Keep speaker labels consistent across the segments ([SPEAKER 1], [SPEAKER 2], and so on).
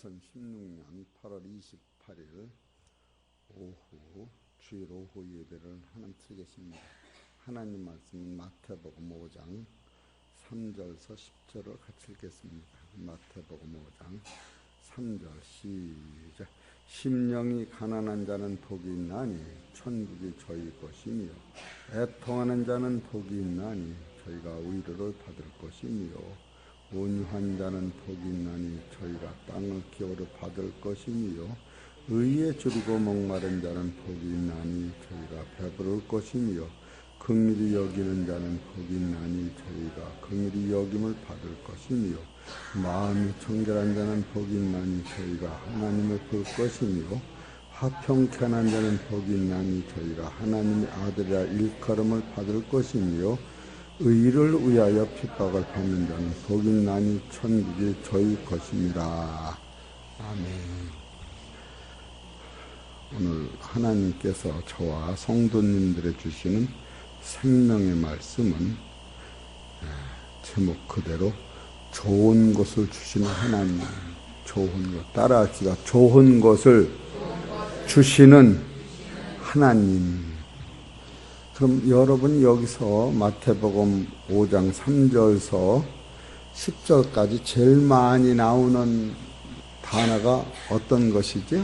[SPEAKER 1] 2016년 8월 28일 오후 주일 오후 예배를 하는 틀겠습니다. 하나님 말씀은 마태복음 5장 3절서 10절을 같이 읽겠습니다. 마태복음 5장 3절 시작. 심령이 가난한 자는 복이 있나니 천국이 저희 것이며 애통하는 자는 복이 있나니 저희가 의를 받을 것이며 온유한 자는 복이 있나니 저희가 땅을 기업으로 받을 것이며 의에 줄이고 목마른 자는 복이 있나니 저희가 배부를 것이며 긍휼히 여기는 자는 복이 있나니 저희가 긍휼히 여김을 받을 것이며 마음이 청결한 자는 복이 있나니 저희가 하나님을 볼 것이며 화평케 하는 자는 복이 있나니 저희가 하나님의 아들이라 일컬음을 받을 것이며 의를 위하여 핍박을 받는 자는 복이 있나니 천국이 저희 것입니다. 아멘. 오늘 하나님께서 저와 성도님들에 주시는 생명의 말씀은 제목 그대로 좋은 것을 주시는 하나님, 좋은 것 따라하기가 좋은 것을 주시는 하나님. 그럼 여러분 여기서 마태복음 5장 3절서 10절까지 제일 많이 나오는 단어가 어떤 것이지?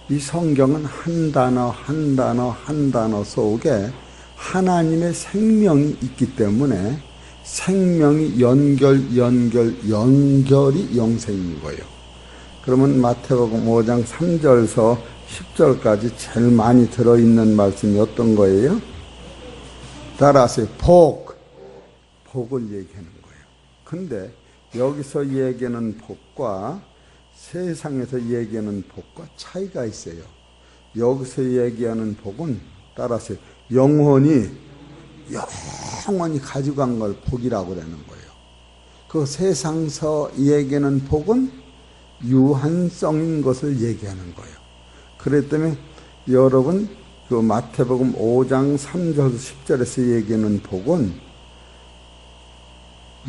[SPEAKER 1] 이 성경은 한 단어 속에 하나님의 생명이 있기 때문에 생명이 연결이 영생인 거예요. 그러면 마태복음 5장 3절서 10절까지 제일 많이 들어있는 말씀이 어떤 거예요? 따라하세요. 복을 얘기하는 거예요. 근데 여기서 얘기하는 복과 세상에서 얘기하는 복과 차이가 있어요. 여기서 얘기하는 복은 따라하세요. 영원히 가지고 간 걸 복이라고 그러는 거예요. 그 세상에서 얘기하는 복은 유한성인 것을 얘기하는 거예요. 그렇기 때문에 여러분 그 마태복음 5장 3절 10절에서 얘기하는 복은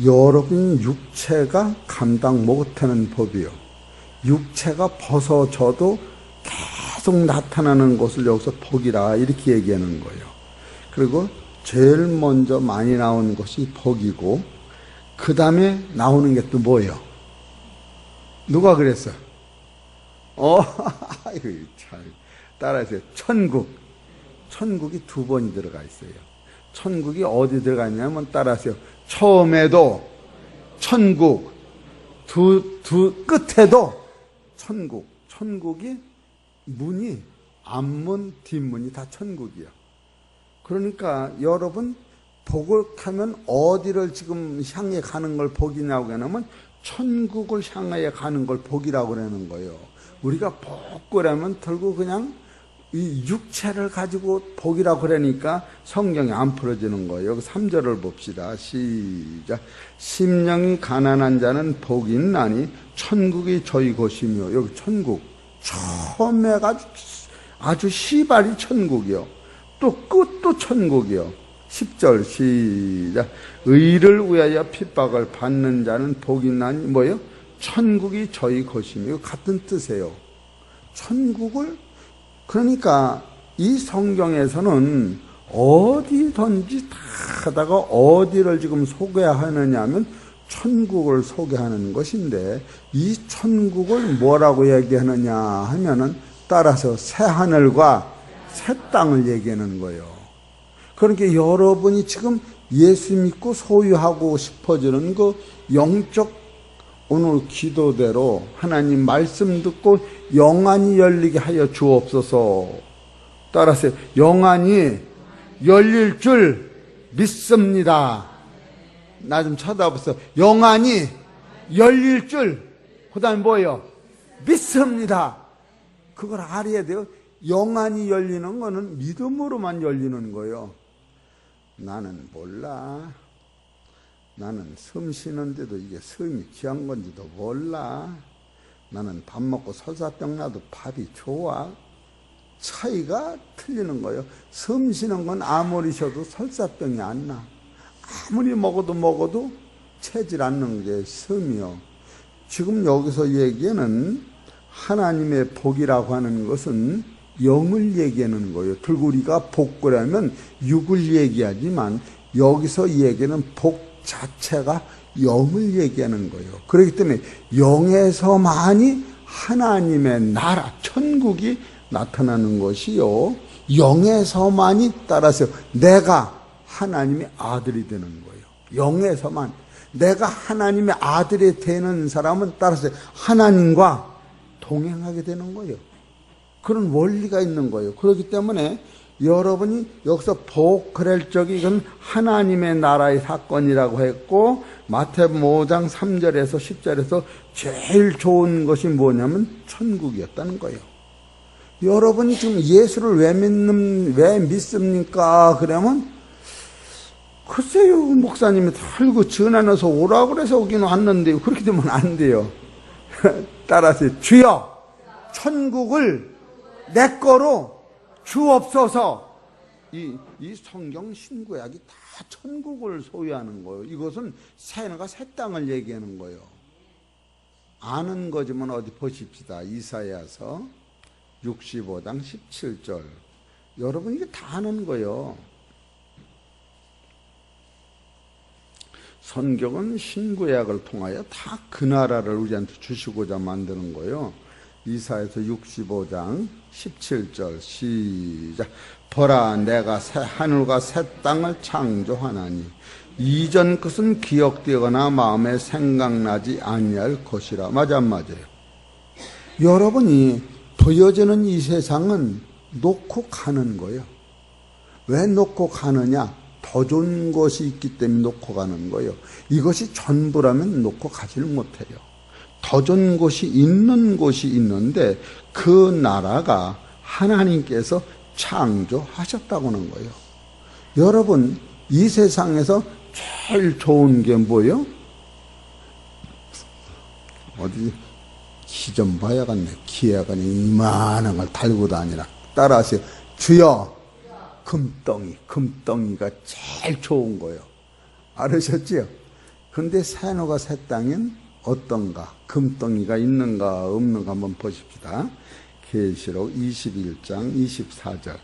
[SPEAKER 1] 여러분 육체가 감당 못하는 법이요. 육체가 벗어져도 계속 나타나는 것을 여기서 복이라 이렇게 얘기하는 거예요. 그리고 제일 먼저 많이 나오는 것이 복이고 그 다음에 나오는 게 또 뭐예요? 누가 그랬어? 아이고 참 따라하세요. 천국이 두 번이 들어가 있어요. 천국이 어디 들어가 있냐면 따라하세요. 처음에도 천국, 끝에도 천국. 천국이 문이 앞문, 뒷문이 다 천국이야. 그러니까 여러분 복을 하면 어디를 지금 향해 가는 걸 복이냐고 하면 천국을 향하여 가는 걸 복이라고 그러는 거예요. 우리가 복이라면 결국 그냥 이 육체를 가지고 복이라고 그러니까 성경이 안 풀어지는 거예요. 여기 3절을 봅시다. 시작. 심령이 가난한 자는 복이 있나니 천국이 저희 것이며 여기 천국 처음에 아주 시발이 천국이요. 또 끝도 천국이요. 10절 시작. 의를 위하여 핍박을 받는 자는 복이 있나니 뭐예요? 천국이 저희 것이며 같은 뜻이에요. 천국을 그러니까 이 성경에서는 어디든지 다 하다가 어디를 지금 소개하느냐 하면 천국을 소개하는 것인데 이 천국을 뭐라고 얘기하느냐 하면은 따라서 새 하늘과 새 땅을 얘기하는 거예요. 그러니까 여러분이 지금 예수 믿고 소유하고 싶어지는 그 영적 오늘 기도대로 하나님 말씀 듣고 영안이 열리게 하여 주옵소서. 따라서 영안이 열릴 줄 믿습니다. 나 좀 쳐다보세요. 영안이 열릴 줄 그 다음에 뭐예요? 믿습니다. 그걸 알아야 돼요. 영안이 열리는 거는 믿음으로만 열리는 거예요. 나는 몰라. 나는 숨 쉬는데도 이게 숨이 귀한 건지도 몰라. 나는 밥 먹고 설사병 나도 밥이 좋아. 차이가 틀리는 거예요. 숨 쉬는 건 아무리 쉬어도 설사병이 안 나. 아무리 먹어도 체질 않는 게 숨이요. 지금 여기서 얘기는 하나님의 복이라고 하는 것은 영을 얘기하는 거예요. 들고 우리가 복고라면 육을 얘기하지만 여기서 얘기하는 복 자체가 영을 얘기하는 거예요. 그렇기 때문에 영에서만이 하나님의 나라, 천국이 나타나는 것이요. 영에서만이 따라서 내가 하나님의 아들이 되는 거예요. 영에서만. 내가 하나님의 아들이 되는 사람은 따라서 하나님과 동행하게 되는 거예요. 그런 원리가 있는 거예요. 그렇기 때문에 여러분이 여기서 복그렐 적이 이건 하나님의 나라의 사건이라고 했고 마태복음 5장 3절에서 10절에서 제일 좋은 것이 뭐냐면 천국이었다는 거예요. 여러분이 지금 예수를 왜 믿습니까? 그러면 글쎄요, 목사님이 달고 전화해서 오라고 그래서 오긴 왔는데요. 그렇게 되면 안 돼요. 따라서 주여 천국을 내 거로 주옵소서. 이 성경 신구약이 다 천국을 소유하는 거예요. 이것은 새하늘과 새 땅을 얘기하는 거예요. 아는 거지만 어디 보십시다. 이사야서 65장 17절. 여러분 이게 다 아는 거예요. 성경은 신구약을 통하여 다 그 나라를 우리한테 주시고자 만드는 거예요. 이사야서 65장 17절 시작. 보라 내가 새 하늘과 새 땅을 창조하나니 이전 것은 기억되거나 마음에 생각나지 아니할 것이라. 맞아 안 맞아요? 여러분이 보여지는 이 세상은 놓고 가는 거예요. 왜 놓고 가느냐? 더 좋은 것이 있기 때문에 놓고 가는 거예요. 이것이 전부라면 놓고 가지를 못해요. 더 좋은 것이 있는 곳이 있는데 그 나라가 하나님께서 창조하셨다고 하는 거예요. 여러분 이 세상에서 제일 좋은 게 뭐예요? 어디 키 좀 봐야겠네. 키가 이만한 걸 달고 다니라. 따라하세요. 주여 금덩이가 제일 좋은 거예요. 알으셨지요? 근데 새하늘과 새 땅은 어떤가? 금덩이가 있는가 없는가 한번 보십시다. 계시록 21장 24절.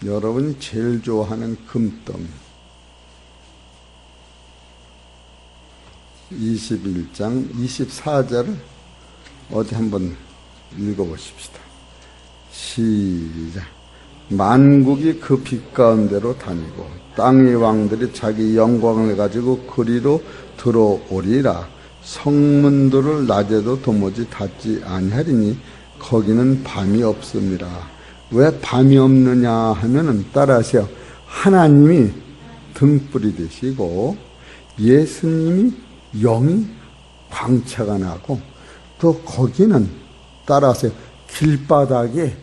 [SPEAKER 1] 여러분이 제일 좋아하는 금덩이. 21장 24절을 어디 한번 읽어보십시다. 시작. 만국이 그 빛 가운데로 다니고 땅의 왕들이 자기 영광을 가지고 그리로 들어오리라. 성문들을 낮에도 도무지 닫지 아니하리니 거기는 밤이 없음이라. 왜 밤이 없느냐 하면은 따라하세요. 하나님이 등불이 되시고 예수님이 영이 광채가 나고 또 거기는 따라하세요. 길바닥에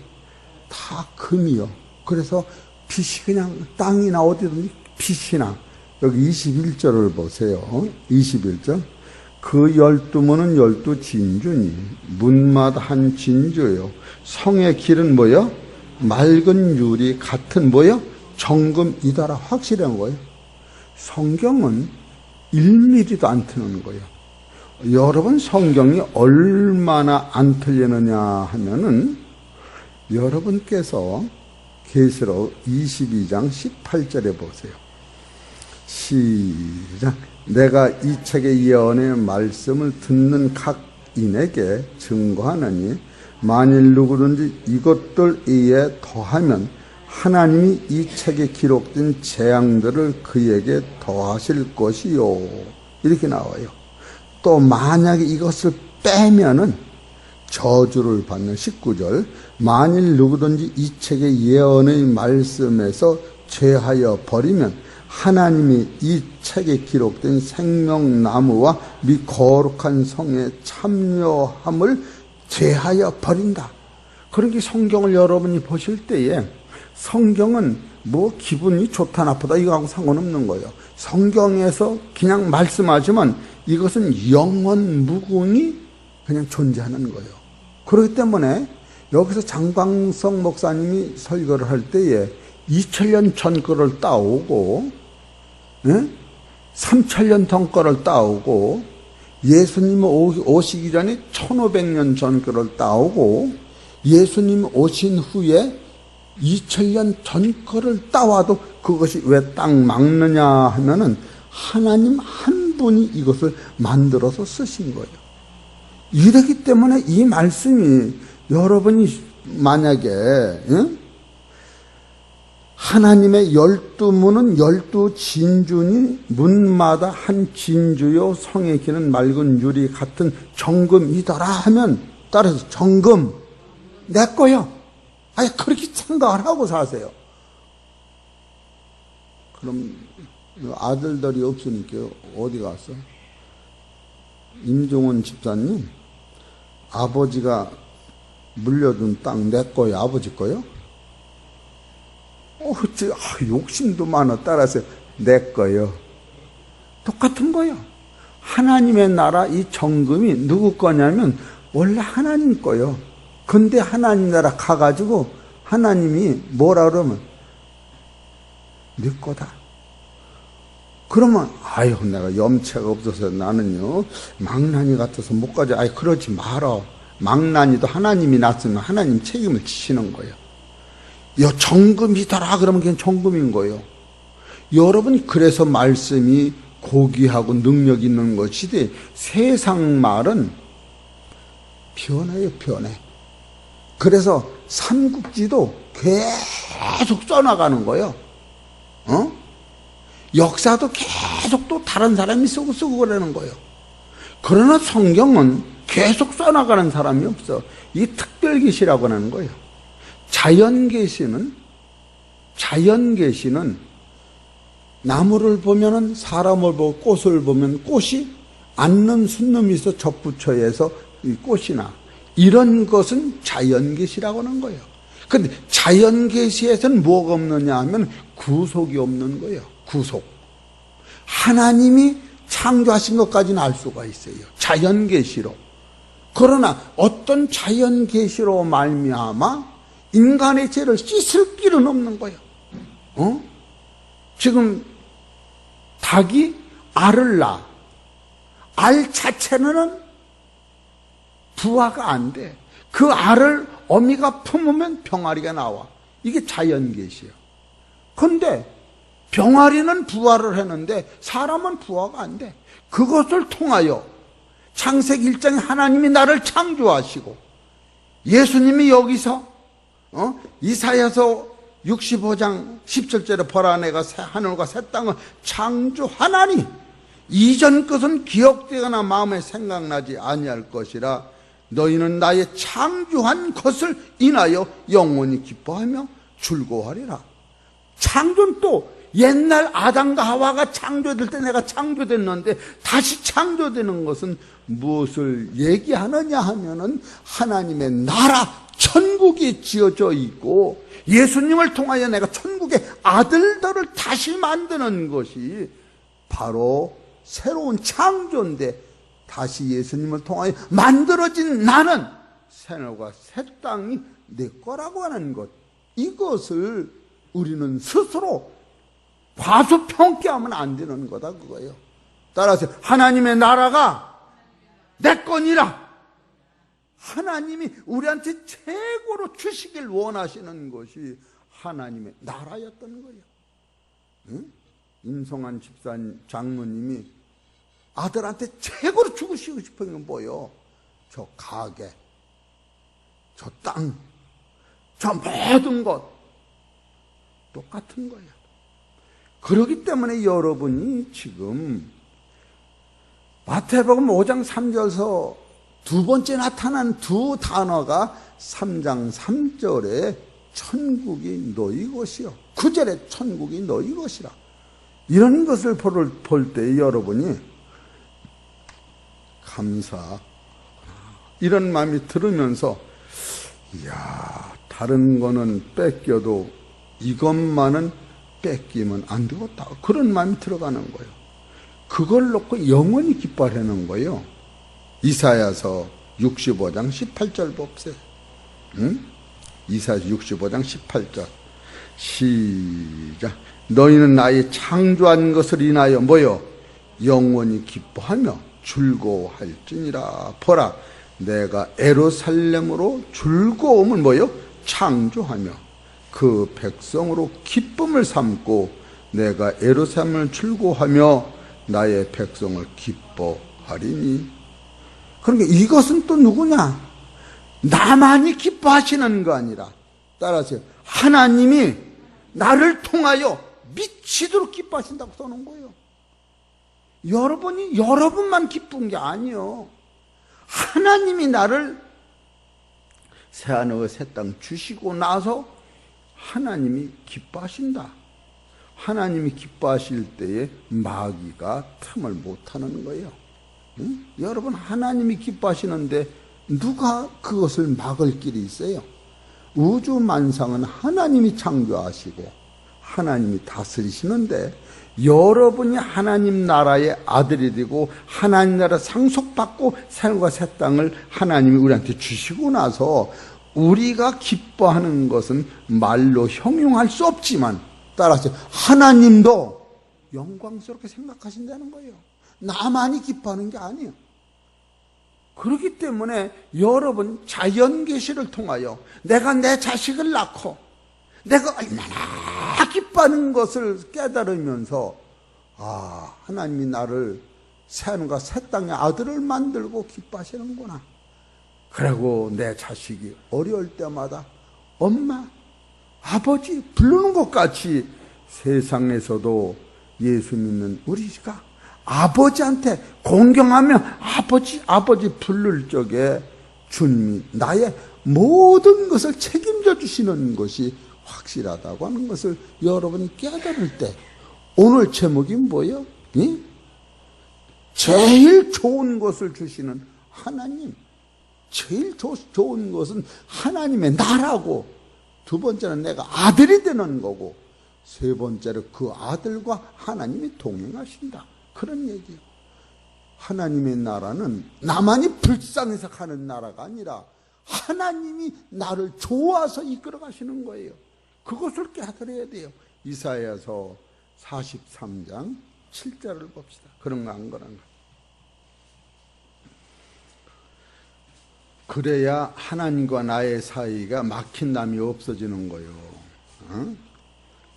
[SPEAKER 1] 다 금이요. 그래서 빛이 그냥 땅이나 어디든지 빛이 나. 여기 21절을 보세요. 21절. 그 12문은 12진주니 문마다 한 진주요. 성의 길은 뭐요? 맑은 유리 같은 뭐요? 정금이다라. 확실한 거예요. 성경은 1mm도 안 틀리는 거예요. 여러분 성경이 얼마나 안 틀리느냐 하면은 여러분께서 계시록 22장 18절에 보세요. 시작. 내가 이 책의 예언의 말씀을 듣는 각인에게 증거하느니 만일 누구든지 이것들 이에 더하면 하나님이 이 책에 기록된 재앙들을 그에게 더하실 것이요. 이렇게 나와요. 또 만약에 이것을 빼면은 저주를 받는 19절. 만일 누구든지 이 책의 예언의 말씀에서 제하여 버리면 하나님이 이 책에 기록된 생명나무와 미 거룩한 성에 참여함을 제하여 버린다. 그러니까 성경을 여러분이 보실 때에 성경은 뭐 기분이 좋다 나쁘다 이거하고 상관없는 거예요. 성경에서 그냥 말씀하지만 이것은 영원 무궁히 그냥 존재하는 거예요. 그렇기 때문에 여기서 장광석 목사님이 설교를 할 때에 2000년 전 거를 따오고 3000년 전 거를 따오고 예수님 오시기 전에 1500년 전 거를 따오고 예수님 오신 후에 2000년 전 거를 따와도 그것이 왜 딱 막느냐 하면은 하나님 한 분이 이것을 만들어서 쓰신 거예요. 이러기 때문에 이 말씀이 여러분이 만약에 하나님의 12문은 12진주니 문마다 한 진주요 성에 기는 맑은 유리 같은 정금이더라 하면 따라서 정금 내 거요. 아니 그렇게 생각을 하고 사세요. 그럼 아들들이 없으니까 어디 갔어? 임종원 집사님 아버지가 물려준 땅 내 거요? 아버지 거요? 욕심도 많아. 따라서 내 거요. 똑같은 거요. 하나님의 나라 이 정금이 누구 거냐면 원래 하나님 거요. 근데 하나님 나라 가가지고 하나님이 뭐라 그러면 네 거다. 그러면 아유 내가 염치가 없어서 나는요 망나니 같아서 못 가지. 아이 그러지 마라. 망나니도 하나님이 낳았으면 하나님 책임을 지시는 거예요. 정금이더라 그러면 그냥 정금인 거예요. 여러분이 그래서 말씀이 고귀하고 능력 있는 것이지 세상 말은 변해요. 변해. 그래서 삼국지도 계속 써나가는 거예요. 역사도 계속 또 다른 사람이 쓰고 그러는 거예요. 그러나 성경은 계속 써나가는 사람이 없어. 이 특별계시라고 하는 거예요. 자연계시는 나무를 보면은 사람을 보고 꽃을 보면 꽃이 앉는 순놈이 있어 접붙여에서 이 꽃이나 이런 것은 자연계시라고 하는 거예요. 근데 자연계시에서는 뭐가 없느냐 하면 구속이 없는 거예요. 구속. 하나님이 창조하신 것까지는 알 수가 있어요. 자연계시로. 그러나 어떤 자연계시로 말미암아 인간의 죄를 씻을 길은 없는 거예요. 지금 닭이 알을 낳아. 알 자체는 부화가 안 돼. 그 알을 어미가 품으면 병아리가 나와. 이게 자연계시야. 근데 병아리는 부화를 했는데 사람은 부화가 안 돼. 그것을 통하여 창세기 1장에 하나님이 나를 창조하시고 예수님이 여기서 이사야서 65장 17절에 보라 내가 새 하늘과 새 땅을 창조하나니 이전 것은 기억되거나 마음에 생각나지 아니할 것이라 너희는 나의 창조한 것을 인하여 영원히 기뻐하며 즐거워하리라. 창조는 또 옛날 아담과 하와가 창조될 때 내가 창조됐는데 다시 창조되는 것은 무엇을 얘기하느냐 하면은 하나님의 나라 천국이 지어져 있고 예수님을 통하여 내가 천국의 아들들을 다시 만드는 것이 바로 새로운 창조인데 다시 예수님을 통하여 만들어진 나는 새하늘과 새 땅이 내 거라고 하는 것, 이것을 우리는 스스로 과소평가하면 안 되는 거다 그거예요. 따라서 하나님의 나라가 내 거니라. 하나님이 우리한테 최고로 주시길 원하시는 것이 하나님의 나라였던 거예요. 응? 임성환 집사 장로님이 아들한테 최고로 주시고 싶은 건 뭐예요? 저 가게, 저 땅, 저 모든 것 똑같은 거예요. 그렇기 때문에 여러분이 지금 마태복음 5장 3절에서 두 번째 나타난 두 단어가 3장 3절에 천국이 너희 것이요 9절에 천국이 너희 것이라. 이런 것을 볼 때 여러분이 감사 이런 마음이 들으면서 이야 다른 거는 뺏겨도 이것만은 뺏기면 안 되겠다 그런 마음이 들어가는 거예요. 그걸 놓고 영원히 기뻐하는 거예요. 이사야서 65장 18절 봅세요. 응? 이사야서 65장 18절 시작. 너희는 나의 창조한 것을 인하여 뭐요? 영원히 기뻐하며 즐거워할지니라. 보라, 내가 예루살렘으로 즐거움을 뭐요? 창조하며 그 백성으로 기쁨을 삼고 내가 예루살렘을 즐거워하며 나의 백성을 기뻐하리니. 그러니까 이것은 또 누구냐? 나만이 기뻐하시는 거 아니라, 따라하세요, 하나님이 나를 통하여 미치도록 기뻐하신다고 써놓은 거예요. 여러분만 기쁜 게 아니요, 하나님이 나를 새하늘과 새 땅 주시고 나서 하나님이 기뻐하신다. 하나님이 기뻐하실 때에 마귀가 틈을 못하는 거예요. 응? 여러분, 하나님이 기뻐하시는데 누가 그것을 막을 길이 있어요? 우주 만상은 하나님이 창조하시고 하나님이 다스리시는데, 여러분이 하나님 나라의 아들이 되고 하나님 나라 상속받고 새하늘과 새 땅을 하나님이 우리한테 주시고 나서 우리가 기뻐하는 것은 말로 형용할 수 없지만, 따라서 하나님도 영광스럽게 생각하신다는 거예요. 나만이 기뻐하는 게 아니에요. 그렇기 때문에 여러분, 자연계시를 통하여 내가 내 자식을 낳고 내가 얼마나 기뻐하는 것을 깨달으면서, 아, 하나님이 나를 새하늘과 새 땅의 아들을 만들고 기뻐하시는구나. 그리고 내 자식이 어려울 때마다 엄마, 아버지 부르는 것 같이 세상에서도 예수 믿는 우리가 아버지한테 공경하며 아버지 부를 적에 주님이 나의 모든 것을 책임져 주시는 것이 확실하다고 하는 것을 여러분이 깨달을 때, 오늘 제목이 뭐예요? 예? 제일 좋은 것을 주시는 하나님. 제일 좋은 것은 하나님의 나라고, 두 번째는 내가 아들이 되는 거고, 세 번째로 그 아들과 하나님이 동행하신다. 그런 얘기예요. 하나님의 나라는 나만이 불쌍해서 가는 나라가 아니라 하나님이 나를 좋아서 이끌어 가시는 거예요. 그것을 깨달아야 돼요. 이사야서 43장 7절을 봅시다. 그런가 안 그런가? 그래야 하나님과 나의 사이가 막힌 담이 없어지는 거예요.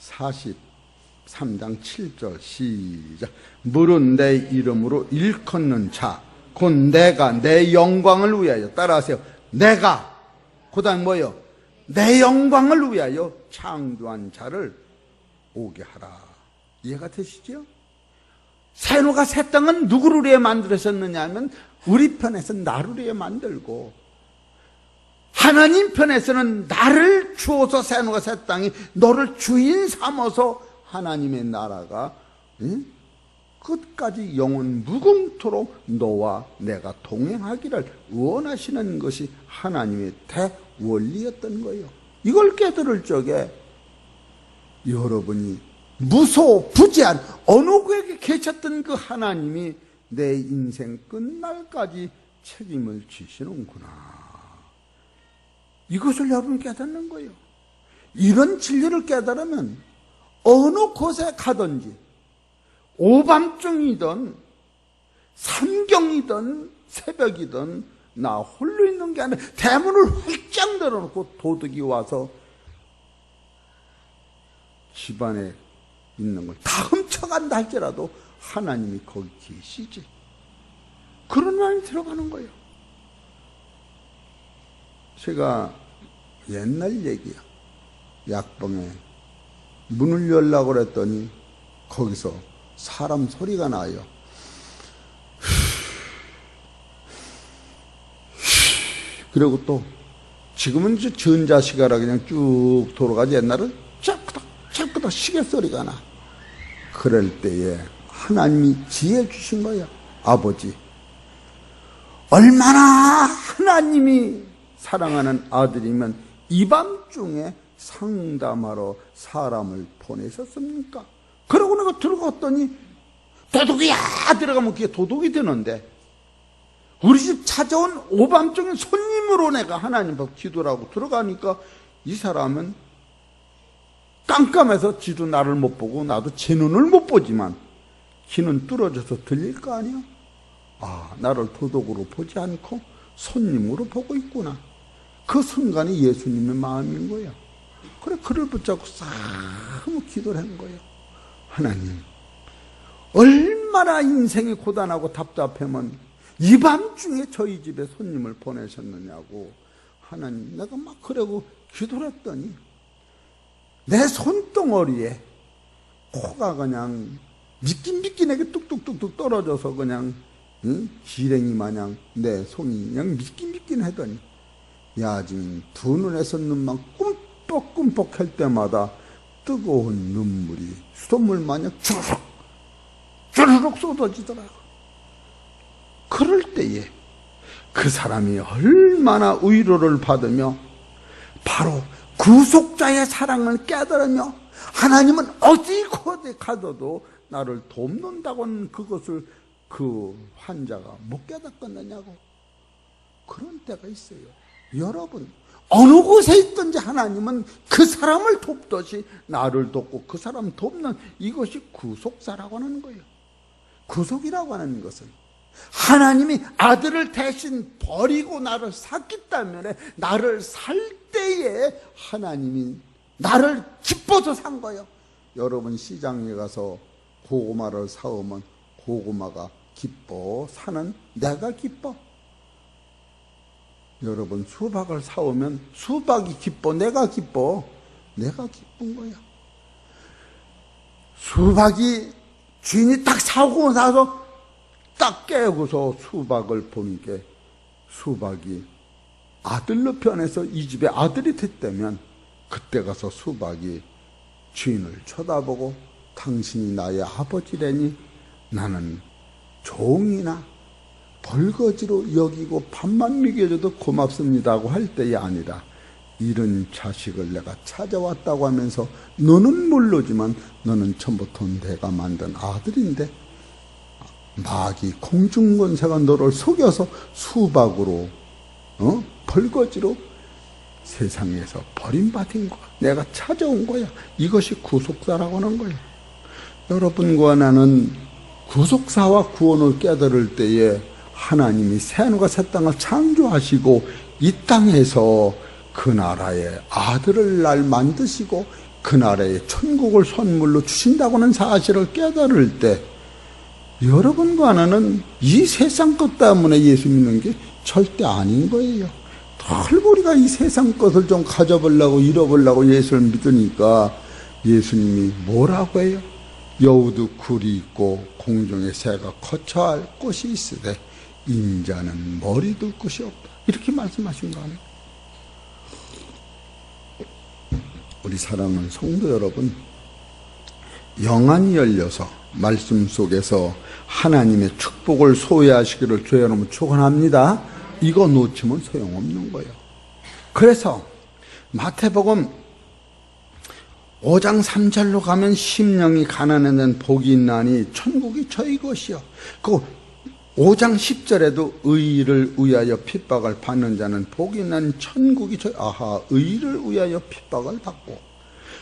[SPEAKER 1] 43장 7절 시작. 물은 내 이름으로 일컫는 자, 곧 내가 내 영광을 위하여, 따라하세요, 내가, 그 다음 뭐예요? 내 영광을 위하여 창조한 자를 오게 하라. 이해가 되시죠? 새하늘과 새 땅은 누구를 위해 만들어졌느냐 하면 우리 편에서는 나를 위해 만들고, 하나님 편에서는 나를 주어서 새하늘과 새 땅이 너를 주인 삼아서 하나님의 나라가 끝까지 영원 무궁토록 너와 내가 동행하기를 원하시는 것이 하나님의 대원리였던 거예요. 이걸 깨달을 적에 여러분이 무소부재한 어느 구역에 계셨던 그 하나님이 내 인생 끝날까지 책임을 지시는구나. 이것을 여러분 깨닫는 거예요. 이런 진리를 깨달으면 어느 곳에 가든지, 오밤중이든 삼경이든 새벽이든 나 홀로 있는 게 아니라 대문을 활짝 열어놓고 도둑이 와서 집안에 있는 걸 다 훔쳐간다 할지라도 하나님이 거기 계시지. 그런 마음이 들어가는 거예요. 제가 옛날 얘기야. 약봉에 문을 열라고 그랬더니 거기서 사람 소리가 나요. 그리고 또 지금은 이제 전자시가라 그냥 쭉 돌아가지, 옛날은 짤끄덕 시계 소리가 나. 그럴 때에 하나님이 지혜 주신 거예요. 아버지, 얼마나 하나님이 사랑하는 아들이면 이 밤중에 상담하러 사람을 보내셨습니까? 그러고 내가 들어갔더니 도둑이야 들어가면 그게 도둑이 되는데, 우리 집 찾아온 오밤중에 손님으로 내가 하나님 앞 기도를 하고 들어가니까 이 사람은 깜깜해서 지도 나를 못 보고 나도 제 눈을 못 보지만 귀는 뚫어져서 들릴 거 아니야? 아, 나를 도덕으로 보지 않고 손님으로 보고 있구나. 그 순간이 예수님의 마음인 거야. 그래, 그를 붙잡고 싸움 기도를 한 거예요. 하나님, 얼마나 인생이 고단하고 답답하면 이 밤중에 저희 집에 손님을 보내셨느냐고. 하나님, 내가 막 그러고 기도를 했더니 내 손덩어리에 코가 그냥 미끼미끼내게 뚝뚝뚝뚝 떨어져서 그냥 기랭이 마냥 내 손이 그냥 미끼미끼 하더니 야진 두 눈에서 눈만 꿈뻑꿈뻑 할 때마다 뜨거운 눈물이 수돗물 마냥 주르륵 주르륵 쏟아지더라고. 그럴 때에 그 사람이 얼마나 위로를 받으며 바로 구속자의 사랑을 깨달으며 하나님은 어디 가서도 나를 돕는다고는 그것을 그 환자가 못 깨닫겠느냐고. 그런 때가 있어요. 여러분, 어느 곳에 있든지 하나님은 그 사람을 돕듯이 나를 돕고 그 사람 돕는, 이것이 구속사라고 하는 거예요. 구속이라고 하는 것은 하나님이 아들을 대신 버리고 나를 샀기 때문에 나를 살 때에 하나님이 나를 기뻐서 산 거예요. 여러분, 시장에 가서 고구마를 사오면 고구마가 기뻐? 사는 내가 기뻐? 여러분, 수박을 사오면 수박이 기뻐? 내가 기뻐? 내가 기쁜 거야. 수박이 주인이 딱 사오고 나서 딱 깨고서 수박을 보니까 수박이 아들로 변해서 이 집에 아들이 됐다면 그때 가서 수박이 주인을 쳐다보고 당신이 나의 아버지라니 나는 종이나 벌거지로 여기고 밥만 먹여줘도 고맙습니다고 할 때이 아니라, 이런 자식을 내가 찾아왔다고 하면서 너는 모르지만 너는 처음부터 내가 만든 아들인데 마귀 공중권세가 너를 속여서 수박으로 벌거지로 세상에서 버림받은 거야. 내가 찾아온 거야. 이것이 구속사라고 하는 거야. 여러분과 나는 구속사와 구원을 깨달을 때에 하나님이 새하늘과 새 땅을 창조하시고 이 땅에서 그 나라의 아들을 날 만드시고 그 나라의 천국을 선물로 주신다고 하는 사실을 깨달을 때 여러분과 나는 이 세상 것 때문에 예수 믿는 게 절대 아닌 거예요. 덜 우리가 이 세상 것을 좀 가져보려고 잃어보려고 예수를 믿으니까 예수님이 뭐라고 해요? 여우도 굴이 있고 공중에 새가 거처할 곳이 있으되 인자는 머리 둘 곳이 없다. 이렇게 말씀하신 거 아니에요? 우리 사랑하는 성도 여러분, 영안이 열려서 말씀 속에서 하나님의 축복을 소유하시기를 주의 이름으로 축원합니다. 이거 놓치면 소용없는 거예요. 그래서 마태복음 5장 3절로 가면 심령이 가난한 복이 있나니 천국이 저희 것이요. 그 5장 10절에도 의를 위하여 핍박을 받는 자는 복이 있나니 천국이 저희. 아하, 의를 위하여 핍박을 받고.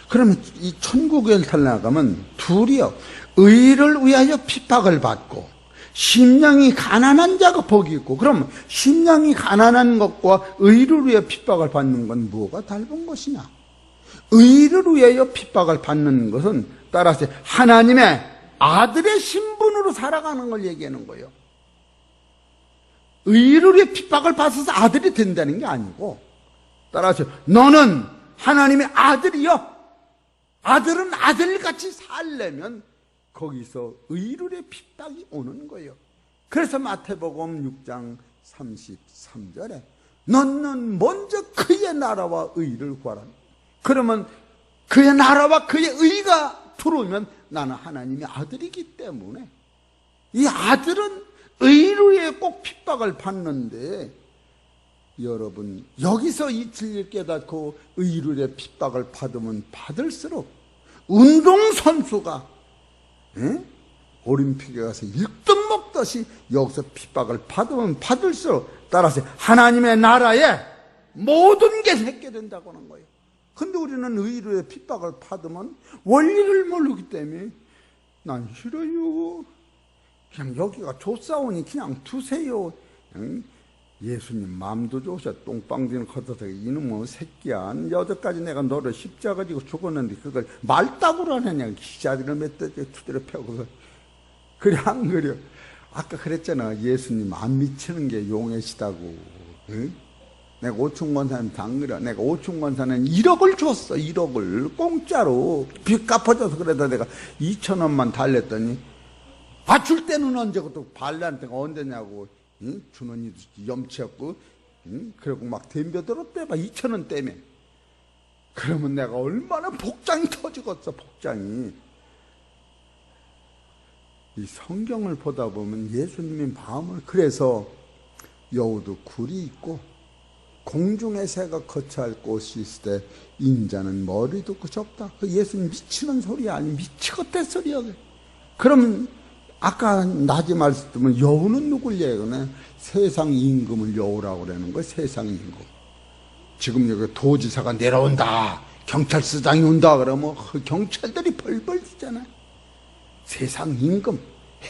[SPEAKER 1] 그러면 이 천국에 살아가면 둘이요. 의를 위하여 핍박을 받고 심령이 가난한 자가 복이 있고. 그럼 심령이 가난한 것과 의를 위해 핍박을 받는 건 뭐가 다른 것이냐? 의를 위하여 핍박을 받는 것은 따라서 하나님의 아들의 신분으로 살아가는 걸 얘기하는 거예요. 의를 위해 핍박을 받아서 아들이 된다는 게 아니고, 따라서 너는 하나님의 아들이요. 아들은 아들같이 살려면 거기서 의를 위해 핍박이 오는 거예요. 그래서 마태복음 6장 33절에 너는 먼저 그의 나라와 의를 구하라. 그러면 그의 나라와 그의 의가 들어오면 나는 하나님의 아들이기 때문에 이 아들은 의를 위해 꼭 핍박을 받는데, 여러분 여기서 이 진리를 깨닫고 의를 위해 핍박을 받으면 받을수록 운동선수가 올림픽에 가서 1등 먹듯이 여기서 핍박을 받으면 받을수록 따라서 하나님의 나라에 모든 게 새게 된다고 하는 거예요. 근데 우리는 의로 핍박을 받으면 원리를 모르기 때문에 난 싫어요. 그냥 여기가 좋사오니 그냥 두세요. 그냥 예수님 마음도 좋으셔. 똥방지는 걷어서 이놈의 새끼야. 여태까지 내가 너를 십자가 지고 죽었는데 그걸 말따구로 하느냐. 기자들을 멧돼지 투대를 펴고서. 그래 안 그래? 아까 그랬잖아. 예수님 안 미치는 게 용해시다고. 응? 내가 오충권사한테 안 그래. 내가 오충권사는 1억을 줬어. 1억을 공짜로 빚 갚아줘서 그래도 내가 2,000원만 달랬더니 줄 때는 언제고 또 발란 때가 언제냐고. 응? 주는 이도 염치 없고. 응? 그리고 막 덤벼들었대. 막 2,000원 때문에. 그러면 내가 얼마나 복장이 터지겠어. 복장이. 이 성경을 보다 보면 예수님의 마음을, 그래서 여우도 굴이 있고 공중의 새가 거처할 곳이 있을 때 인자는 머리도 끝이 없다. 그 예수님 미치는 소리 아니 미치겠다 소리야. 그러면 아까 낮에 말씀드리면 여우는 누굴 얘기하네? 세상 임금을 여우라고 그러는 거야. 세상 임금. 지금 여기 도지사가 내려온다, 경찰서장이 온다 그러면 그 경찰들이 벌벌 뛰잖아요. 세상 임금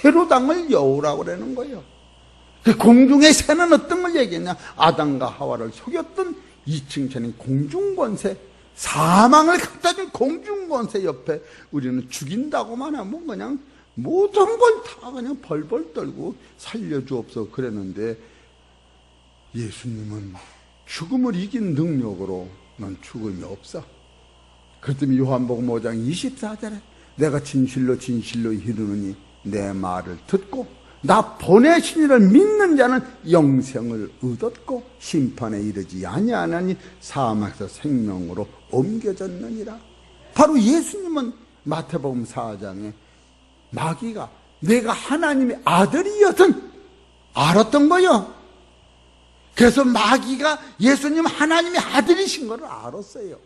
[SPEAKER 1] 헤롯 왕을 여우라고 그러는 거예요. 그 공중의 새는 어떤 걸 얘기했냐? 아담과 하와를 속였던 2층 천인 공중권세, 사망을 갖다 준 공중권세 옆에 우리는 죽인다고만 하면 그냥 모든 걸 다 그냥 벌벌 떨고 살려주옵소서 그랬는데, 예수님은 죽음을 이긴 능력으로 넌 죽음이 없어. 그랬더니 요한복음 5장 24절에 내가 진실로 진실로 이르노니 내 말을 듣고 나 보내신 이를 믿는 자는 영생을 얻었고 심판에 이르지 아니하나니 사망에서 생명으로 옮겨졌느니라. 바로 예수님은 마태복음 4장에 마귀가 내가 하나님의 아들이었던 알았던 거요. 그래서 마귀가 예수님 하나님의 아들이신 걸 알았어요.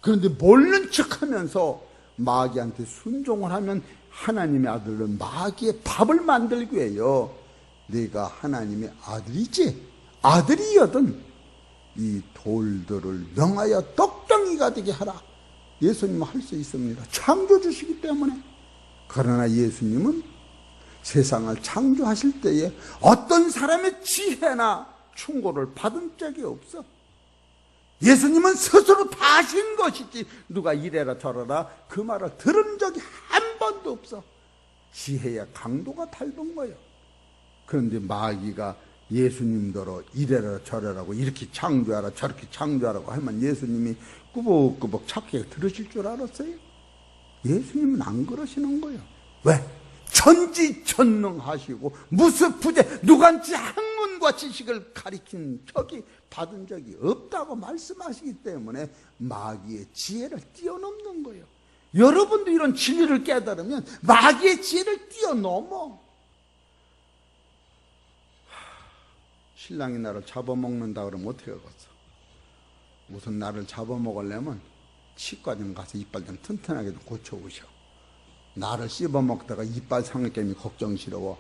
[SPEAKER 1] 그런데 모르는 척하면서 마귀한테 순종을 하면 하나님의 아들은 마귀의 밥을 만들기 위해요. 네가 하나님의 아들이지, 아들이여든 이 돌들을 명하여 떡덩이가 되게 하라. 예수님은 할 수 있습니다. 창조주시기 때문에. 그러나 예수님은 세상을 창조하실 때에 어떤 사람의 지혜나 충고를 받은 적이 없어. 예수님은 스스로 다 하신 것이지 누가 이래라 저래라 그 말을 들은 적이 한 번도 없어. 지혜의 강도가 다른 거예요. 그런데 마귀가 예수님더러 이래라 저래라고 이렇게 창조하라 저렇게 창조하라고 하면 예수님이 꾸벅꾸벅 착하게 들으실 줄 알았어요? 예수님은 안 그러시는 거예요. 왜? 천지천능하시고 무수부재 누간지 학문과 지식을 가리킨 적이 받은 적이 없다고 말씀하시기 때문에 마귀의 지혜를 뛰어넘는 거예요. 여러분도 이런 진리를 깨달으면 마귀의 지혜를 뛰어넘어. 신랑이 나를 잡아먹는다 그러면 어떻게 하겠어? 우선 나를 잡아먹으려면 치과 좀 가서 이빨 좀 튼튼하게 좀 고쳐오셔. 나를 씹어먹다가 이빨 상할 게임이 걱정스러워.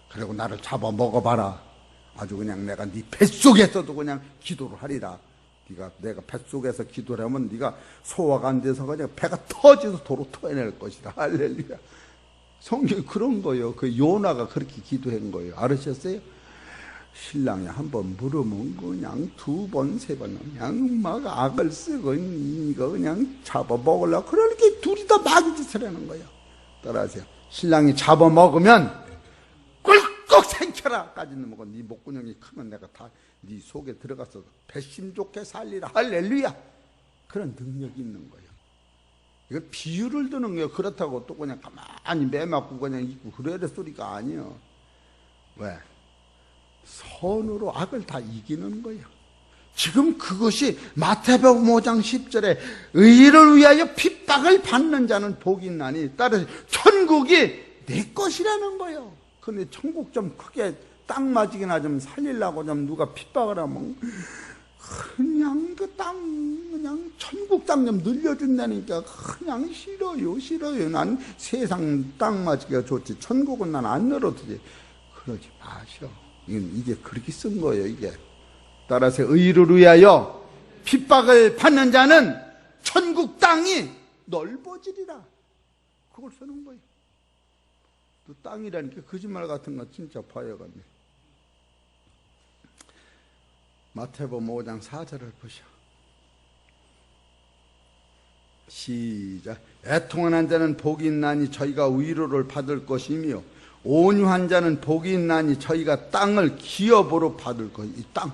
[SPEAKER 1] 그리고 나를 잡아먹어봐라. 아주 그냥 내가 네 뱃속에서도 그냥 기도를 하리라. 네가 내가 뱃속에서 기도를 하면 네가 소화가 안 돼서 그냥 배가 터져서 도로 토해낼 것이다. 할렐루야. 성경이 그런 거예요. 그 요나가 그렇게 기도한 거예요. 알으셨어요? 신랑이 한번 물으면 그냥 두 번, 세 번 그냥 막 악을 쓰고 이거 그냥 잡아먹으려고 그렇게 둘이 다 마귀짓을 하는 거예요. 따라하세요. 신랑이 잡아먹으면 꿀꺽 생켜라 까지는 먹어. 네 목구멍이 크면 내가 다 네 속에 들어가서 배심 좋게 살리라. 할렐루야. 그런 능력이 있는 거예요. 이거 비유를 드는 거예요. 그렇다고 또 그냥 가만히 매 맞고 그냥 있고 그래야 될 소리가 아니에요. 왜? 선으로 악을 다 이기는 거예요. 지금 그것이 마태복음 5장 10절에 의를 위하여 핍박을 받는 자는 복이 있나니 따라서 천국이 내 것이라는 거예요. 근데 천국 좀 크게 딱 맞이기나 좀 살리려고 좀 누가 핍박을 하면 그냥 그 땅 그냥 천국 땅 좀 늘려준다니까 그냥 싫어요. 난 세상 땅 맞기가 좋지 천국은 난 안 늘어두지. 그러지 마셔. 이게 그렇게 쓴 거예요. 이게 따라서 의를 위하여 핍박을 받는 자는 천국 땅이 넓어지리라. 그걸 쓰는 거예요. 또 땅이라니까 거짓말 같은 거 진짜 봐야겠네. 마태복음 5장 4절을 보셔. 시작. 애통한 자는 복이 있나니 저희가 위로를 받을 것이며 온유한 자는 복이 있나니 저희가 땅을 기업으로 받을 것. 이 땅.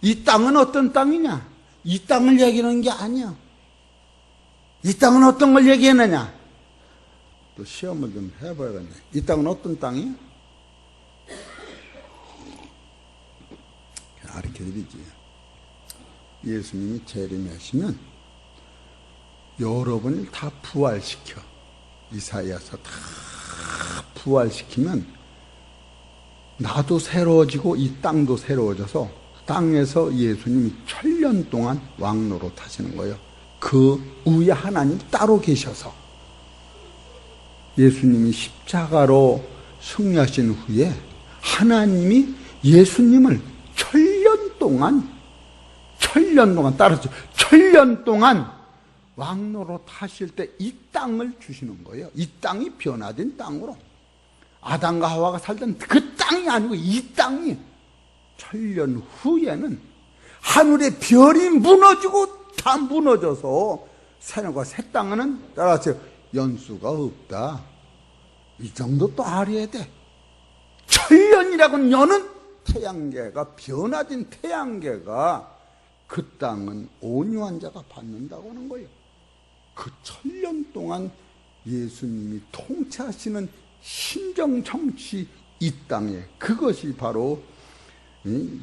[SPEAKER 1] 이 땅은 어떤 땅이냐? 이 땅을 얘기하는 게 아니야. 이 땅은 어떤 걸 얘기하느냐? 또 시험을 좀 해봐야겠네. 이 땅은 어떤 땅이야? 가르쳐드리지. 예수님이 재림하시면 여러분을 다 부활시켜. 이사야서 다 부활시키면 나도 새로워지고 이 땅도 새로워져서 땅에서 예수님이 1000년 동안 왕노릇 하시는 거예요. 그 위에 하나님 따로 계셔서 예수님이 십자가로 승리하신 후에 하나님이 예수님을 1000년 동안 따라서 1000년 동안 왕노릇 하실 때 이 땅을 주시는 거예요. 이 땅이 변화된 땅으로. 아담과 하와가 살던 그 땅이 아니고 이 땅이 1000년 후에는 하늘의 별이 무너지고 다 무너져서 새하늘과 새 땅은 따라서 연수가 없다. 이 정도 또 알아야 돼. 1000년이라고는 여는 태양계가 변화된 태양계가 그 땅은 온유한 자가 받는다고 하는 거예요. 그 1000년 동안 예수님이 통치하시는 신정 정치 이 땅에 그것이 바로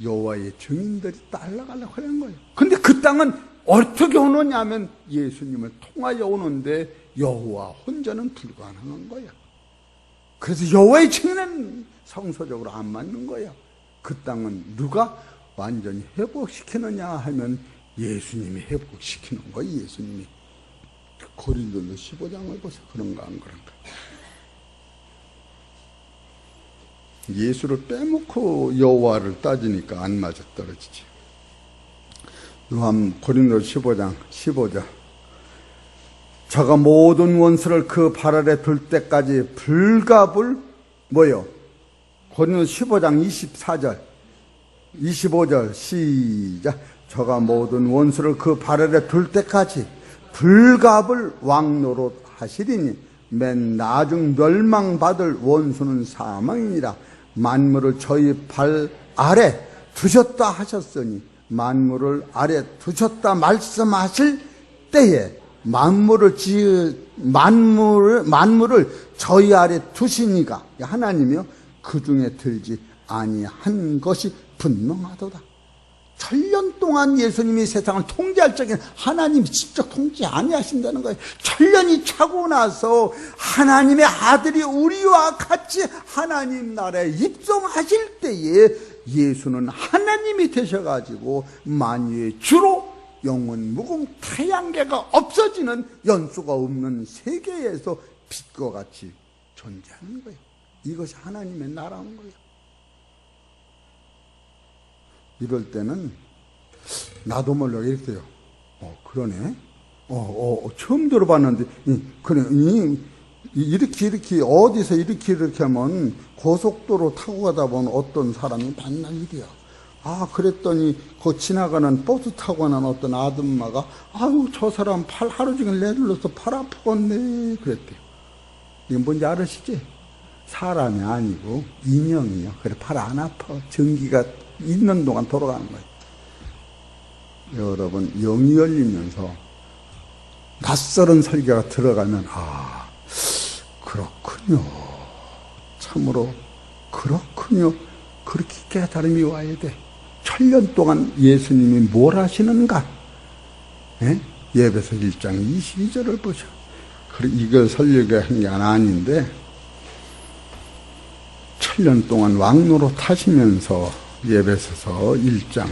[SPEAKER 1] 여호와의 증인들이 따라가려고 하는 거예요. 근데 그 땅은 어떻게 오느냐 하면 예수님을 통하여 오는데 여호와 혼자는 불가능한 거예요. 그래서 여호와의 증인은 성서적으로 안 맞는 거예요. 그 땅은 누가 완전히 회복시키느냐 하면 예수님이 회복시키는 거예요. 예수님이. 고린도서 15장을 보세요. 그런가 안 그런가. 예수를 빼놓고 여호와를 따지니까 안 맞아 떨어지지. 요한 고린도서 15장 15절. 저가 모든 원수를 그 발 아래 둘 때까지 불갑을 뭐요? 고린도서 15장 24절 25절 시작. 저가 모든 원수를 그 발 아래 둘 때까지 불갑을 왕노릇 하시리니 맨 나중 멸망받을 원수는 사망이니라. 만물을 저희 발 아래 두셨다 하셨으니 만물을 아래 두셨다 말씀하실 때에 만물을 저희 아래 두시니가 하나님이요 그 중에 들지 아니한 것이 분명하도다. 1000년 동안 예수님이 세상을 통제할 적에는 하나님이 직접 통제 아니하신다는 거예요. 1000년이 차고 나서 하나님의 아들이 우리와 같이 하나님 나라에 입성하실 때에 예수는 하나님이 되셔가지고 만유의 주로 영원 무궁 태양계가 없어지는 연수가 없는 세계에서 빛과 같이 존재하는 거예요. 이것이 하나님의 나라인 거예요. 이럴 때는 나도 모르게 이렇게 돼요. 그러네. 처음 들어봤는데, 그래, 이렇게 어디서 이렇게 하면 고속도로 타고 가다 보면 어떤 사람이 만날 일이야. 그랬더니 그 지나가는 버스 타고 가는 어떤 아줌마가 아유 저 사람 팔 하루 종일 내둘러서 팔 아프겠네 그랬대요. 이건 뭔지 알으시지? 사람이 아니고 인형이요. 그래 팔 안 아파. 전기가 있는 동안 돌아가는 거예요. 여러분 영이 열리면서 낯설은 설교가 들어가면 그렇군요. 참으로 그렇군요. 그렇게 깨달음이 와야 돼. 1000년 동안 예수님이 뭘 하시는가? 예배서 1장 22절을 보셔. 이걸 설교한 게 아닌데 1000년 동안 왕노로 타시면서 예배서서 1장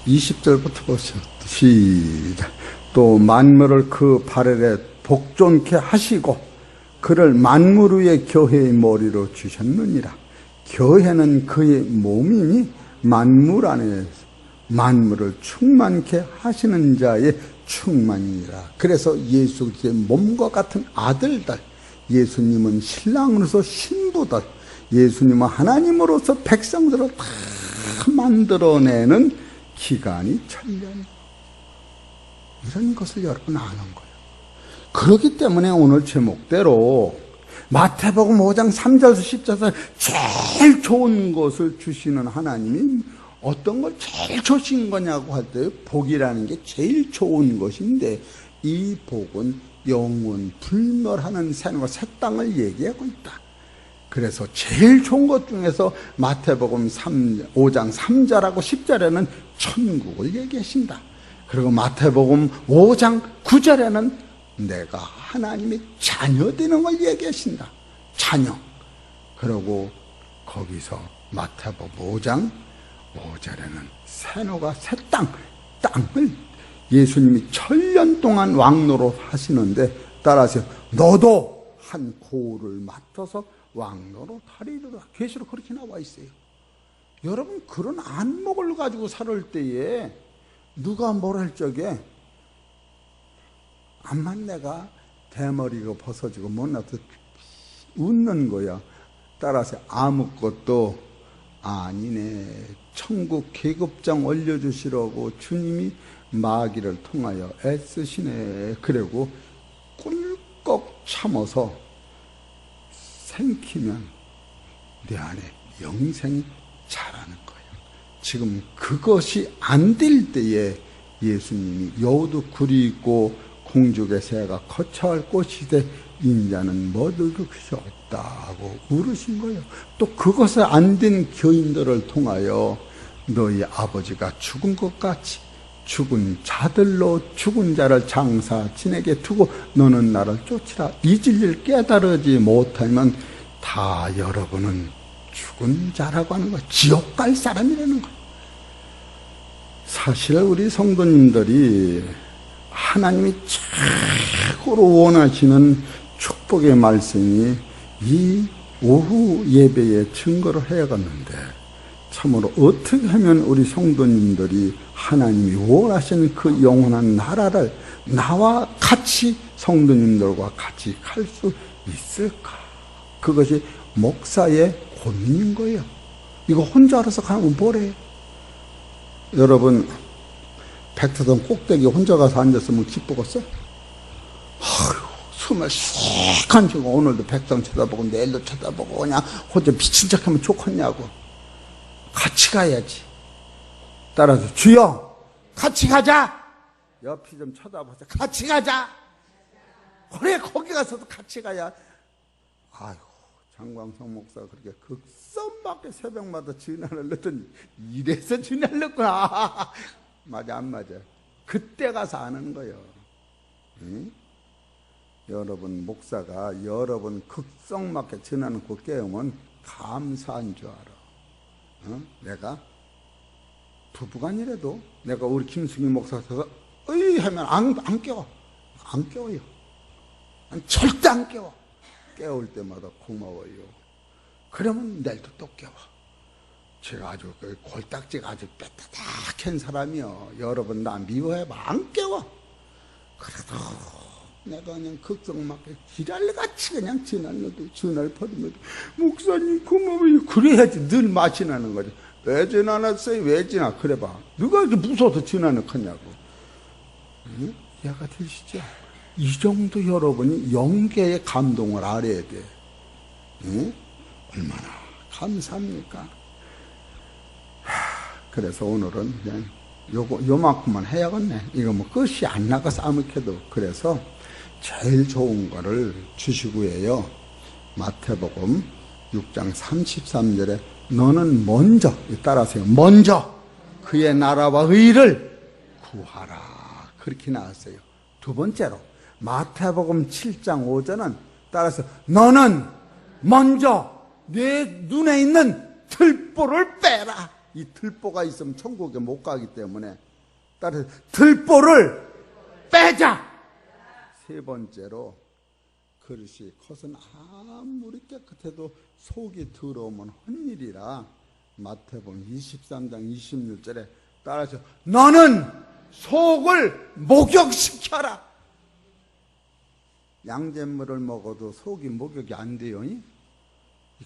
[SPEAKER 1] 20절부터 보세요. 시작. 또 만물을 그 발 아래 복존케 하시고 그를 만물 위에 교회의 머리로 주셨느니라. 교회는 그의 몸이니 만물 안에 만물을 충만케 하시는 자의 충만이니라. 그래서 예수 그리스도의 몸과 같은 아들들, 예수님은 신랑으로서 신부들, 예수님은 하나님으로서 백성들을 다 만들어내는 기간이 1000년. 이런 것을 여러분 아는 거예요. 그렇기 때문에 오늘 제목대로 마태복음 5장 3절에서 10절에서 제일 좋은 것을 주시는 하나님이 어떤 걸 제일 좋으신 거냐고 할 때 복이라는 게 제일 좋은 것인데, 이 복은 영원 불멸하는 생과 새 땅을 얘기하고 있다. 그래서 제일 좋은 것 중에서 마태복음 5장 3절하고 10절에는 천국을 얘기하신다. 그리고 마태복음 5장 9절에는 내가 하나님의 자녀 되는 걸 얘기하신다. 자녀. 그리고 거기서 마태복음 5장 5절에는 새노가 새 땅을 예수님이 1000년 동안 왕노로 하시는데, 따라서 너도 한 고을을 맡아서 왕노로 하리라. 계시록 그렇게 나와 있어요. 여러분, 그런 안목을 가지고 살을 때에 누가 뭘 할 적에 암만 내가 대머리가 벗어지고 못나서 웃는 거야. 따라서 아무것도 아니네. 천국 계급장 올려주시라고 주님이 마귀를 통하여 애쓰시네. 그리고 꿀꺽 참아서 생기면 내 안에 영생이 자라는 거예요. 지금 그것이 안 될 때에 예수님이 여우도 굴이 있고 공중의 새가 거처할 곳이되 인자는 뭐들 그것이 없다고 물으신 거예요. 또 그것을 안 된 교인들을 통하여 너희 아버지가 죽은 것 같이 죽은 자들로 죽은 자를 장사 지내게 두고 너는 나를 쫓으라. 이 진리를 깨달으지 못하면 다 여러분은 죽은 자라고 하는 거예요. 지옥 갈 사람이라는 거예요. 사실 우리 성도님들이 하나님이 최고로 원하시는 축복의 말씀이 이 오후 예배에 증거를 해야겠는데, 참으로 어떻게 하면 우리 성도님들이 하나님이 원하시는 그 영원한 나라를 나와 같이 성도님들과 같이 갈 수 있을까? 그것이 목사의 고민인 거예요. 이거 혼자 알아서 가면 뭐래? 여러분, 백두산 꼭대기 혼자 가서 앉았으면 기쁘겠어? 아휴, 숨을 씩 안 쉬고 오늘도 백성 쳐다보고 내일도 쳐다보고 그냥 혼자 미친 척하면 좋겠냐고. 같이 가야지. 따라서 주여 같이 가자. 옆이 좀 쳐다보세요. 같이 가자. 그래, 거기 가서도 같이 가야. 아휴, 장광성 목사가 그렇게 극성밖에 새벽마다 진화를 넣더니 이래서 진화를 넣구나. 맞아 안 맞아? 그때 가서 아는 거예요. 응? 여러분 목사가 여러분 극성맞게 지나놓고 깨우면 감사한 줄 알아. 어? 내가 부부간이라도 내가 우리 김승희 목사가 으이 하면 안 깨워. 안 깨워요. 절대 안 깨워. 깨울 때마다 고마워요. 그러면 내일도 또 깨워. 제가 아주 골딱지가 아주 뼈다닥한 사람이요. 여러분 나 미워해봐. 안 깨워. 그래도 내가 그냥 걱정맞게 지랄같이 그냥 전화를 버리면 목사님 고마워요. 그래야지 늘 맛이 나는 거지. 왜 전화했어요? 왜 전화? 그래봐. 누가 이렇게 무서워서 전화를 하냐고. 응? 이해가 되시죠? 이 정도 여러분이 영계의 감동을 알아야 돼. 응? 얼마나 감사합니까? 그래서 오늘은 그냥 요만큼만 해야겠네. 이거 뭐 끝이 안 나가서 아무래도. 그래서 제일 좋은 거를 주시고요. 마태복음 6장 33절에 너는 먼저, 따라하세요. 먼저 그의 나라와 의를 구하라. 그렇게 나왔어요. 두 번째로 마태복음 7장 5절은 따라서 너는 먼저 내 눈에 있는 들보를 빼라. 이 들보가 있으면 천국에 못 가기 때문에 따라서 들보를 빼자. 세 번째로 그릇이 겉은 아무리 깨끗해도 속이 더러우면 헛일이라 마태복음 23장 26절에 따라서 너는 속을 목욕시켜라. 양잿물을 먹어도 속이 목욕이 안 돼요.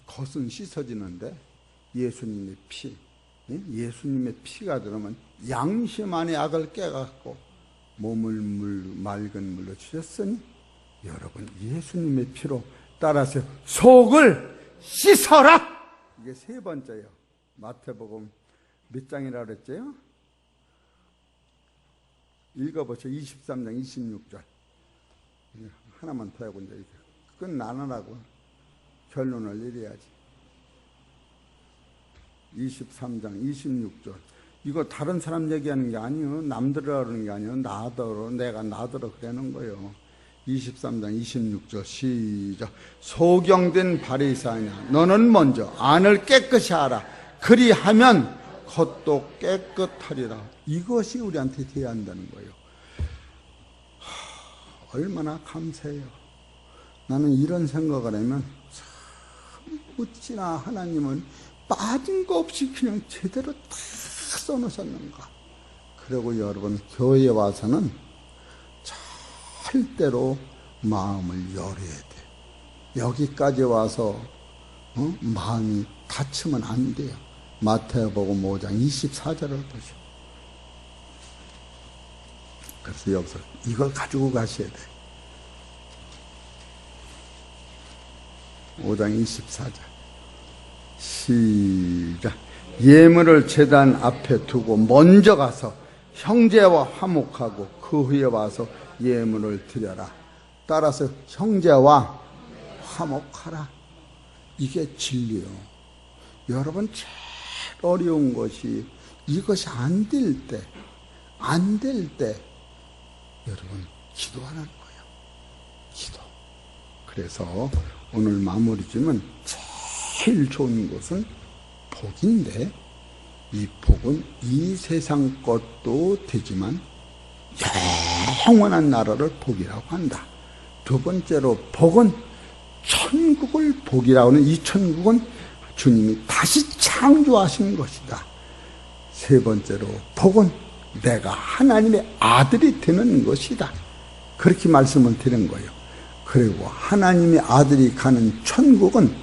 [SPEAKER 1] 겉은 씻어지는데 예수님의 피, 예수님의 피가 들어오면 양심 안에 악을 깨갖고 몸을 맑은 물로 주셨으니 여러분 예수님의 피로 따라서 속을 씻어라. 이게 세 번째예요. 마태복음 몇 장이라 그랬죠? 읽어보세요. 23장 26절. 하나만 더 하고 이제 끝나느라고 결론을 내려야지. 23장 26절. 이거 다른 사람 얘기하는 게 아니요. 남들으로 그러는 게 아니요. 나더러, 내가 나더러 그러는 거예요. 23장 26절 시작. 소경된 바리새인아, 너는 먼저 안을 깨끗이 하라. 그리하면 겉도 깨끗하리라. 이것이 우리한테 돼야 한다는 거예요. 얼마나 감사해요. 나는 이런 생각을 하면 참 어찌나 하나님은 빠진 거 없이 그냥 제대로 다 써놓으셨는가. 그리고 여러분 교회에 와서는 절대로 마음을 열어야 돼. 여기까지 와서 마음이 다치면 안 돼요. 마태복음 5장 24절을 보시오. 그래서 여기서 이걸 가지고 가셔야 돼. 5장 24절 시작. 예물을 제단 앞에 두고 먼저 가서 형제와 화목하고 그 후에 와서 예물을 드려라. 따라서 형제와 화목하라. 이게 진리요. 여러분 제일 어려운 것이 이것이 안 될 때 여러분 기도하라는 거예요. 기도. 그래서 오늘 마무리 지면 제일 좋은 것은 복인데 이 복은 이 세상 것도 되지만 영원한 나라를 복이라고 한다. 두 번째로 복은 천국을 복이라고 하는 이 천국은 주님이 다시 창조하신 것이다. 세 번째로 복은 내가 하나님의 아들이 되는 것이다. 그렇게 말씀을 드린 거예요. 그리고 하나님의 아들이 가는 천국은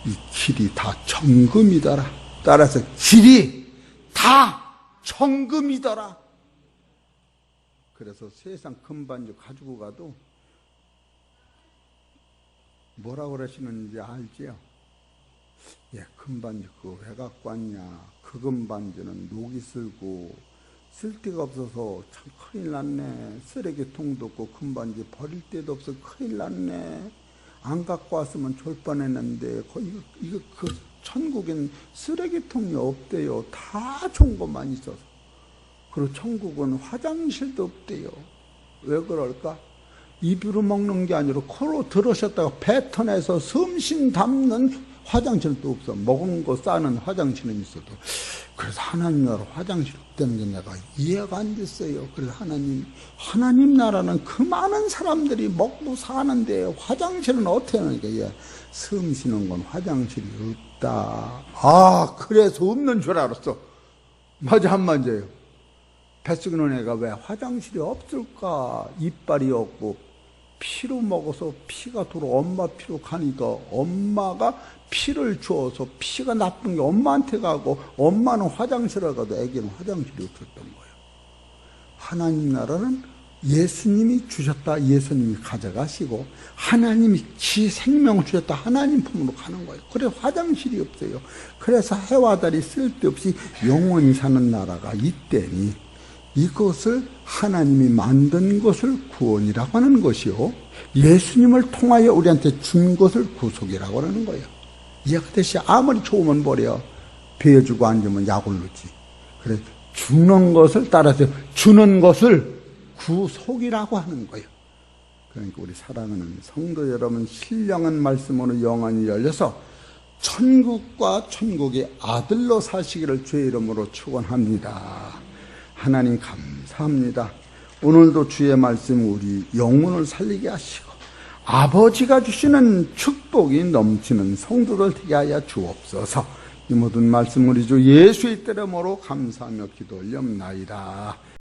[SPEAKER 1] 이 길이 다 정금이더라. 따라서 길이 다 정금이더라. 그래서 세상 금반지 가지고 가도 뭐라고 그러시는지 알지요? 예, 금반지 그거 왜 갖고 왔냐. 그 금반지는 녹이 슬고 쓸데가 없어서 참 큰일 났네. 쓰레기통도 없고 금반지 버릴 데도 없어 큰일 났네. 안 갖고 왔으면 좋을 뻔했는데 이거 그 천국엔 쓰레기통이 없대요. 다 좋은 것만 있어서. 그리고 천국은 화장실도 없대요. 왜 그럴까? 입으로 먹는 게 아니라 코로 들으셨다가 뱉어내서 숨쉬 담는 화장실도 없어. 먹은 거 싸는 화장실은 있어도. 그래서 하나님 나라 화장실 없다는 게 내가 이해가 안 됐어요. 그래서 하나님 나라는 그 많은 사람들이 먹고 사는데 화장실은 어떻게 하는가? 예, 숨 쉬는 건 화장실이 없다. 아, 그래서 없는 줄 알았어. 맞아, 한 맞아요. 뱃속에 애가 왜 화장실이 없을까? 이빨이 없고 피로 먹어서 피가 돌아 엄마 피로 가니까 엄마가 피를 주어서 피가 나쁜 게 엄마한테 가고 엄마는 화장실에 가도 애기는 화장실이 없었던 거예요. 하나님 나라는 예수님이 주셨다. 예수님이 가져가시고 하나님이 지 생명을 주셨다. 하나님 품으로 가는 거예요. 그래서 화장실이 없어요. 그래서 해와 달이 쓸데없이 영원히 사는 나라가 있대니 이것을 하나님이 만든 것을 구원이라고 하는 것이요. 예수님을 통하여 우리한테 준 것을 구속이라고 하는 거예요. 이해가 되시? 아무리 좋으면 버려. 베어주고 앉으면 약올르지. 그래서 주는 것을 따라서 주는 것을 구속이라고 하는 거예요. 그러니까 우리 사랑하는 성도 여러분, 신령한 말씀으로 영안이 열려서 천국과 천국의 아들로 사시기를 주의 이름으로 축원합니다. 하나님 감사합니다. 오늘도 주의 말씀 우리 영혼을 살리게 하시고 아버지가 주시는 축복이 넘치는 성도들 되게 하여 주옵소서. 이 모든 말씀 우리 주 예수의 이름으로 감사하며 기도 올려옵나이다.